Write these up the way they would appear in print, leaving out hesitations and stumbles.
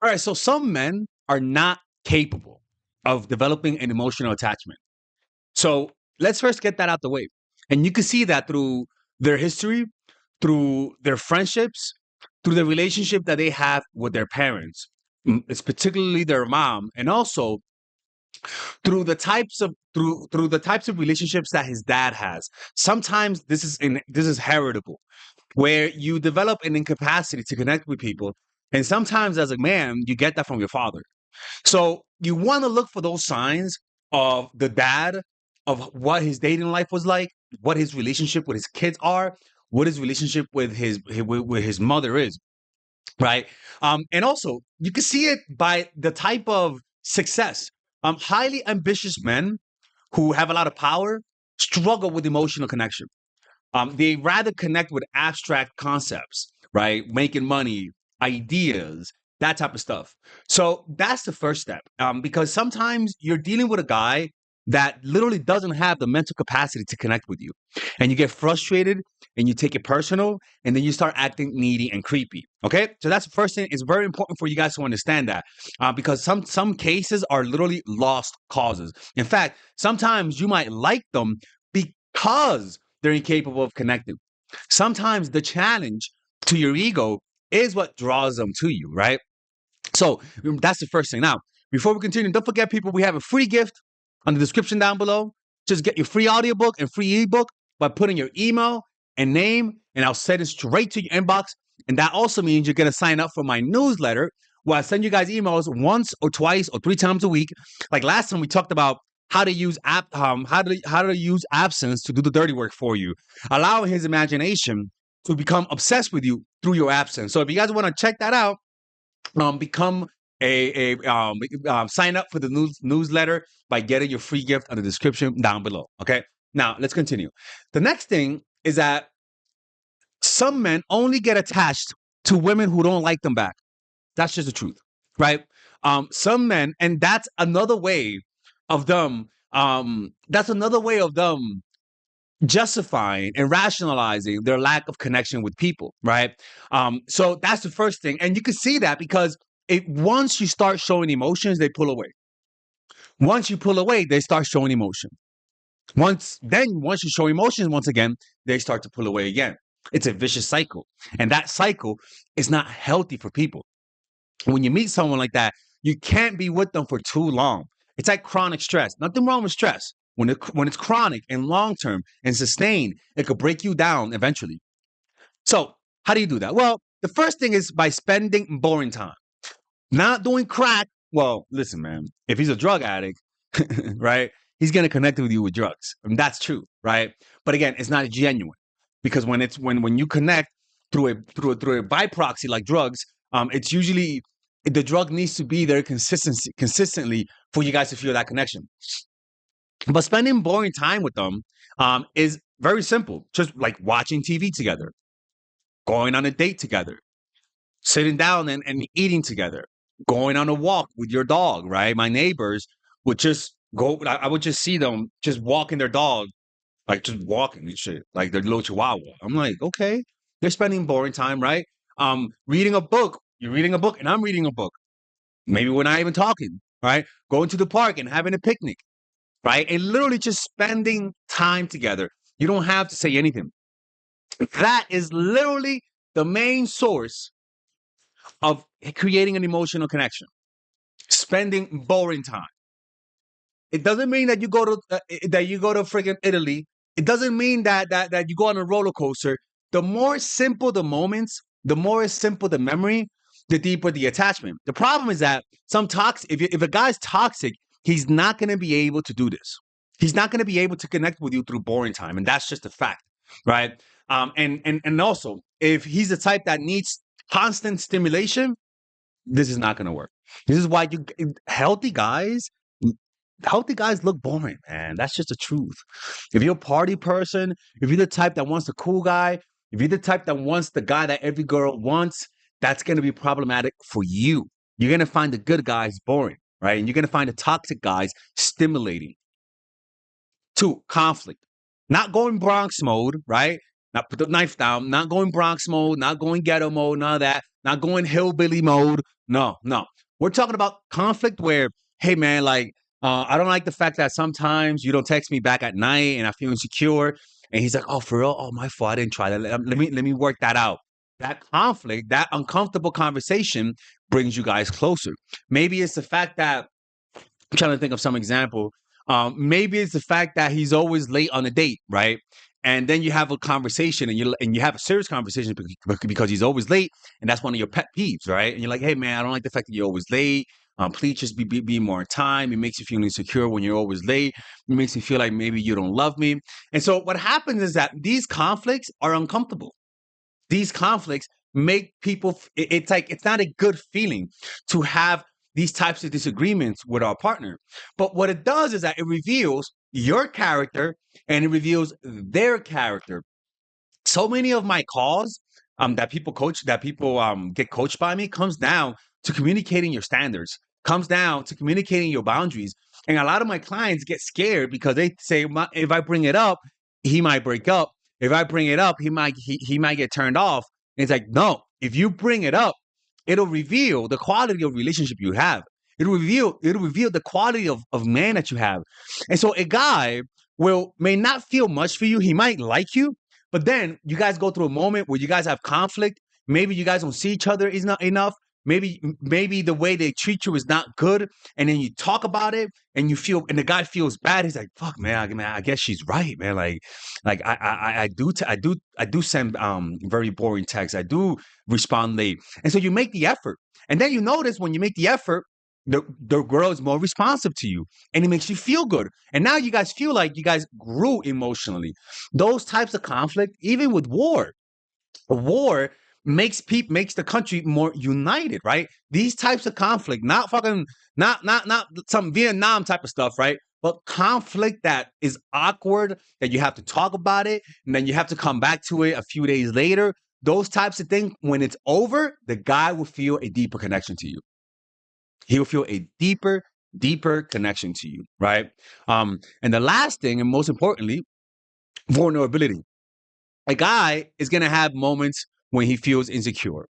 All right, so some men are not capable of developing an emotional attachment. So let's first get that out the way. And you can see that through their history, through their friendships, through the relationship that they have with their parents. It's particularly their mom, and also through the types of relationships that his dad has. Sometimes this is heritable, where you develop an incapacity to connect with people, and sometimes as a man you get that from your father. So you want to look for those signs of the dad, of what his dating life was like, what his relationship with his kids are, what his relationship with with his mother is, right? And also you can see it by the type of success. Highly ambitious men who have a lot of power struggle with emotional connection. They rather connect with abstract concepts, right? Making money, ideas, that type of stuff. So that's the first step, because sometimes you're dealing with a guy that literally doesn't have the mental capacity to connect with you, and you get frustrated and you take it personal, and then you start acting needy and creepy. Okay, so that's the first thing. It's very important for you guys to understand that, because some cases are literally lost causes. In fact, sometimes you might like them because they're incapable of connecting. Sometimes the challenge to your ego is what draws them to you, right? So that's the first thing. Now, before we continue, don't forget, people, we have a free gift on the description down below. Just get your free audiobook and free ebook by putting your email and name, and I'll send it straight to your inbox. And that also means you're going to sign up for my newsletter, where I send you guys emails once or twice or 3 times a week. Like last time, we talked about how to use how to use absence to do the dirty work for you, allowing his imagination to become obsessed with you through your absence. So if you guys want to check that out, become sign up for the newsletter by getting your free gift on the description down below. Okay, now let's continue. The next thing is that some men only get attached to women who don't like them back. That's just the truth, right? Some men, and that's another way of them. That's another way of them justifying and rationalizing their lack of connection with people, right? So that's the first thing, and you can see that because once you start showing emotions, they pull away. Once you pull away, they start showing emotion. Once you show emotions once again, they start to pull away again. It's a vicious cycle, and that cycle is not healthy for people. When you meet someone like that, you can't be with them for too long. It's like chronic stress. Nothing wrong with stress. When it's chronic and long term and sustained, it could break you down eventually. So how do you do that? Well, the first thing is by spending boring time. Not doing crack. Well, listen, man, if he's a drug addict, right, he's gonna connect with you with drugs. And that's true, right? But again, it's not genuine, because when you connect through a by proxy like drugs, it's usually the drug needs to be there consistently for you guys to feel that connection. But spending boring time with them is very simple. Just like watching TV together, going on a date together, sitting down and eating together, going on a walk with your dog, right? My neighbors would just go, I would just see them just walking their dog, like just walking and shit, like their little chihuahua. I'm like, okay, they're spending boring time, right? Reading a book. You're reading a book and I'm reading a book. Maybe we're not even talking, right? Going to the park and having a picnic, right? And literally just spending time together. You don't have to say anything. That is literally the main source of creating an emotional connection. Spending boring time. It doesn't mean that you go to freaking Italy. It doesn't mean that you go on a roller coaster. The more simple the moments, the more simple the memory, the deeper the attachment. The problem is that if a guy's toxic, he's not going to be able to do this. He's not going to be able to connect with you through boring time, and that's just a fact, right? And also, if he's the type that needs constant stimulation, this is not going to work. This is why healthy guys look boring, man. That's just the truth. If you're a party person, if you're the type that wants the cool guy, if you're the type that wants the guy that every girl wants, that's going to be problematic for you. You're going to find the good guys boring, right? And you're going to find the toxic guys stimulating. 2, conflict. Not going Bronx mode, right? Not put the knife down, not going Bronx mode, not going ghetto mode, none of that, not going hillbilly mode. No, no. We're talking about conflict where, hey man, like, I don't like the fact that sometimes you don't text me back at night and I feel insecure. And he's like, oh, for real? Oh, my fault. I didn't try that. Let me work that out. That conflict, that uncomfortable conversation brings you guys closer. Maybe it's the fact that I'm trying to think of some example. Maybe it's the fact that he's always late on a date, right? And then you have a conversation, and you have a serious conversation because he's always late, and that's one of your pet peeves, right? And you're like, hey man, I don't like the fact that you're always late. Please just be more on time. It makes you feel insecure when you're always late. It makes me feel like maybe you don't love me. And so what happens is that these conflicts are uncomfortable. These conflicts make people, it's like, it's not a good feeling to have these types of disagreements with our partner. But what it does is that it reveals your character and it reveals their character. So many of my calls that people get coached by me comes down to communicating your standards, comes down to communicating your boundaries. And a lot of my clients get scared because they say, if I bring it up, he might break up. If I bring it up, he might get turned off. And it's like, no, if you bring it up, it'll reveal the quality of relationship you have. It'll reveal the quality of man that you have. And so a guy may not feel much for you. He might like you, but then you guys go through a moment where you guys have conflict. Maybe you guys don't see each other is not enough. Maybe the way they treat you is not good, and then you talk about it, and and the guy feels bad. He's like, "Fuck, man, I guess she's right, man. Like I do send very boring texts. I do respond late, and so you make the effort, and then you notice when you make the effort, the girl is more responsive to you, and it makes you feel good. And now you guys feel like you guys grew emotionally. Those types of conflict, even with war, a war makes the country more united, right? These types of conflict, not fucking, not some Vietnam type of stuff, right? But conflict that is awkward, that you have to talk about it, and then you have to come back to it a few days later. Those types of things, when it's over, the guy will feel a deeper connection to you. He will feel a deeper connection to you, right? And the last thing, and most importantly, vulnerability. A guy is going to have moments when he feels insecure.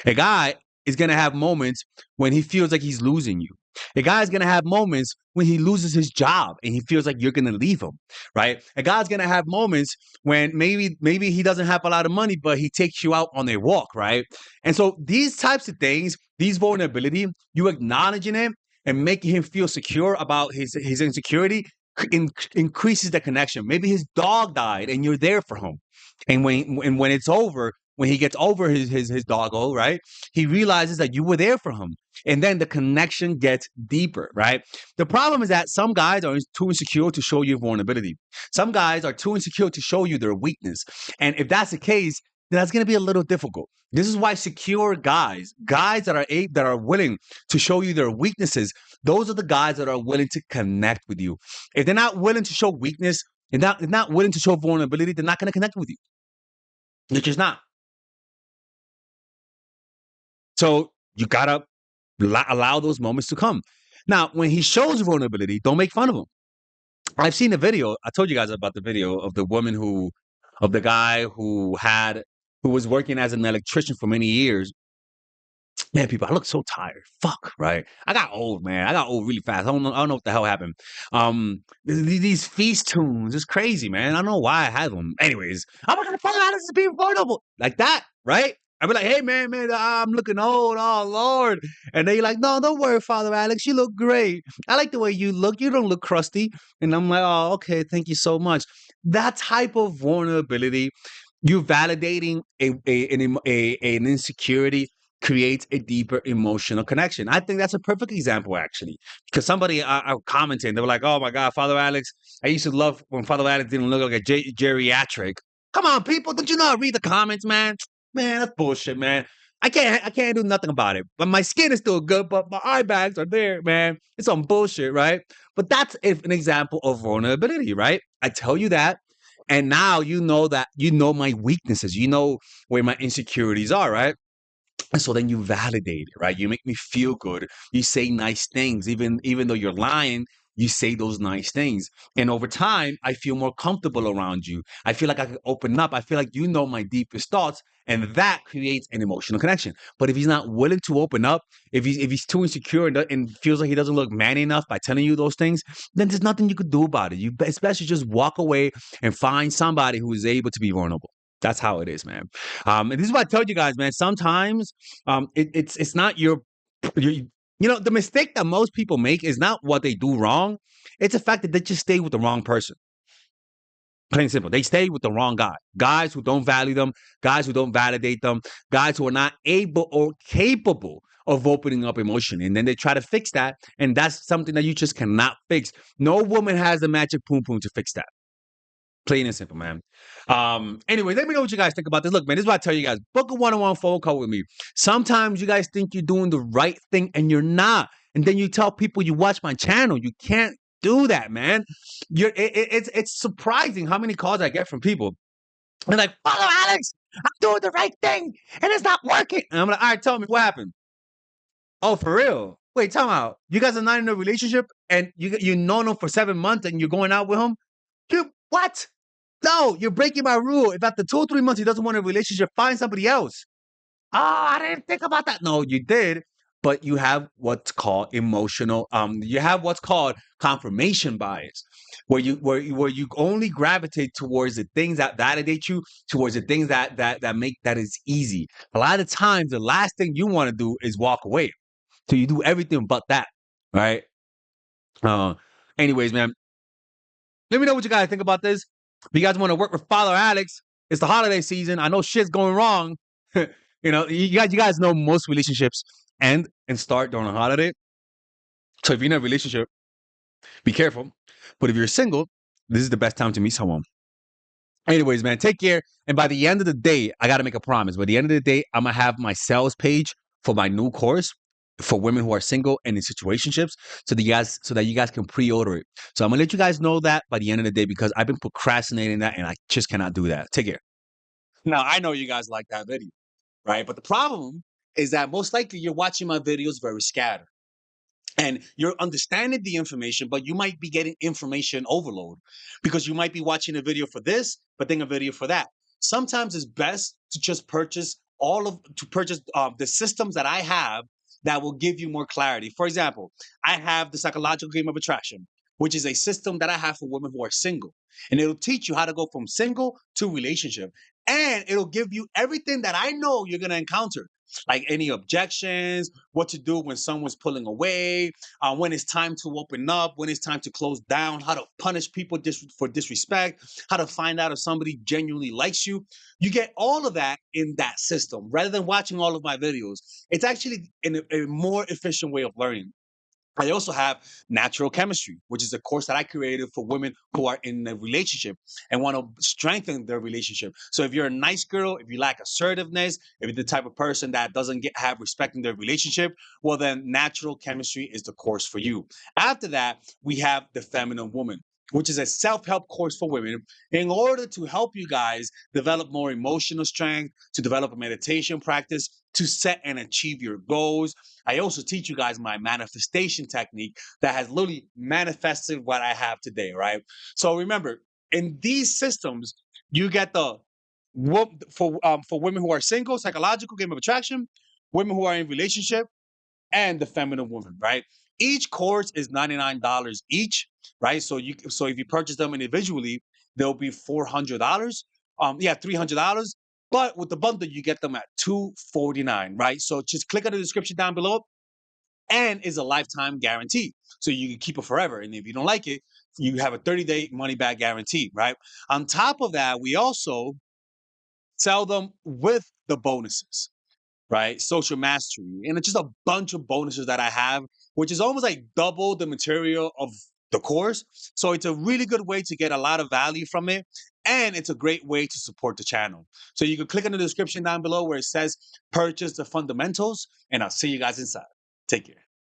A guy is going to have moments when he feels like he's losing you. A guy is going to have moments when he loses his job and he feels like you're going to leave him, right? A guy's going to have moments when maybe he doesn't have a lot of money, but he takes you out on a walk, right? And so these types of things, these vulnerability, you acknowledging it and making him feel secure about his insecurity increases the connection. Maybe his dog died and you're there for him. And when it's over, when he gets over his doggo, right? He realizes that you were there for him. And then the connection gets deeper, right? The problem is that some guys are too insecure to show you vulnerability. Some guys are too insecure to show you their weakness. And if that's the case, then that's going to be a little difficult. This is why secure guys that are willing to show you their weaknesses, those are the guys that are willing to connect with you. If they're not willing to show weakness, they're not willing to show vulnerability, they're not going to connect with you. They're just not. So you got to allow those moments to come. Now, when he shows vulnerability, don't make fun of him. I've seen the video. I told you guys about the video of the guy who was working as an electrician for many years. Man, people, I look so tired. Fuck, right? I got old, man. I got old really fast. I don't know what the hell happened. These feast tunes, it's crazy, man. I don't know why I have them. Anyways, I'm gonna find out this is being vulnerable like that, right? I'd be like, hey, man, I'm looking old. Oh, Lord. And they're like, no, don't worry, Father Alex. You look great. I like the way you look. You don't look crusty. And I'm like, oh, okay. Thank you so much. That type of vulnerability, you validating an insecurity creates a deeper emotional connection. I think that's a perfect example, actually, because somebody I commented, they were like, oh, my God, Father Alex, I used to love when Father Alex didn't look like a geriatric. Come on, people. Don't you know how to read the comments, man? Man, that's bullshit, man. I can't do nothing about it. But my skin is still good, but my eye bags are there, man. It's some bullshit, right? But that's an example of vulnerability, right? I tell you that, and now you know my weaknesses. You know where my insecurities are, right? And so then you validate it, right? You make me feel good. You say nice things, even though you're lying. you say those nice things. And over time, I feel more comfortable around you. I feel like I can open up. I feel like you know my deepest thoughts. And that creates an emotional connection. But if he's not willing to open up, if he's too insecure and feels like he doesn't look man enough by telling you those things, then there's nothing you could do about it. You best just walk away and find somebody who is able to be vulnerable. That's how it is, man. And this is what I told you guys, man. Sometimes it's not your the mistake that most people make is not what they do wrong. It's the fact that they just stay with the wrong person. Plain and simple. They stay with the wrong guy. Guys who don't value them, guys who don't validate them, guys who are not able or capable of opening up emotion. And then they try to fix that. And that's something that you just cannot fix. No woman has the magic poom poom to fix that. Plain and simple, man. Anyway, let me know what you guys think about this. Look, man, this is what I tell you guys. Book a one-on-one phone call with me. Sometimes you guys think you're doing the right thing and you're not. And then you tell people you watch my channel. You can't do that, man. It's surprising how many calls I get from people. They're like, follow Alex. I'm doing the right thing and it's not working. And I'm like, all right, tell me what happened. Oh, for real? Wait, tell me out. You guys are not in a relationship and you known him for 7 months and you're going out with him? You what? No, you're breaking my rule. If after 2 or 3 months he doesn't want a relationship, find somebody else. Oh, I didn't think about that. No, you did, but you have what's called emotional. You have what's called confirmation bias, where you only gravitate towards the things that validate you, towards the things that make that is easy. A lot of times, the last thing you want to do is walk away. So you do everything but that, right? Uh, anyways, man, let me know what you guys think about this. If you guys want to work with Father Alex, it's the holiday season. I know shit's going wrong. You guys know most relationships end and start during a holiday. So if you're in a relationship, be careful. But if you're single, this is the best time to meet someone. Anyways, man, take care. And by the end of the day, I got to make a promise. By the end of the day, I'm going to have my sales page for my new course for women who are single and in situationships so that you guys can pre-order it. So I'm going to let you guys know that by the end of the day because I've been procrastinating that and I just cannot do that. Take care. Now, I know you guys like that video, right? But the problem is that most likely you're watching my videos very scattered. And you're understanding the information, but you might be getting information overload because you might be watching a video for this, but then a video for that. Sometimes it's best to just purchase the systems that I have that will give you more clarity. For example, I have the psychological game of attraction, which is a system that I have for women who are single. And it'll teach you how to go from single to relationship. And it'll give you everything that I know you're going to encounter, like any objections, what to do when someone's pulling away, when it's time to open up, when it's time to close down, how to punish people for disrespect, how to find out if somebody genuinely likes you. You get all of that in that system rather than watching all of my videos. It's actually a more efficient way of learning. I also have natural chemistry, which is a course that I created for women who are in a relationship and want to strengthen their relationship. So if you're a nice girl, if you lack assertiveness, if you're the type of person that doesn't have respect in their relationship, well, then natural chemistry is the course for you. After that, we have the feminine woman, which is a self-help course for women in order to help you guys develop more emotional strength, to develop a meditation practice, to set and achieve your goals. I also teach you guys my manifestation technique that has literally manifested what I have today, right? So remember, in these systems, you get for women who are single, psychological game of attraction, women who are in relationship, and the feminine woman, right? Each course is $99 each, right? So if you purchase them individually, they'll be $400. $300. But with the bundle, you get them at $249, right? So just click on the description down below, and is a lifetime guarantee. So you can keep it forever. And if you don't like it, you have a 30-day money back guarantee, right? On top of that, we also sell them with the bonuses, right? Social mastery, and it's just a bunch of bonuses that I have, which is almost like double the material of the course. So it's a really good way to get a lot of value from it. And it's a great way to support the channel. So you can click on the description down below where it says purchase the fundamentals, and I'll see you guys inside. Take care.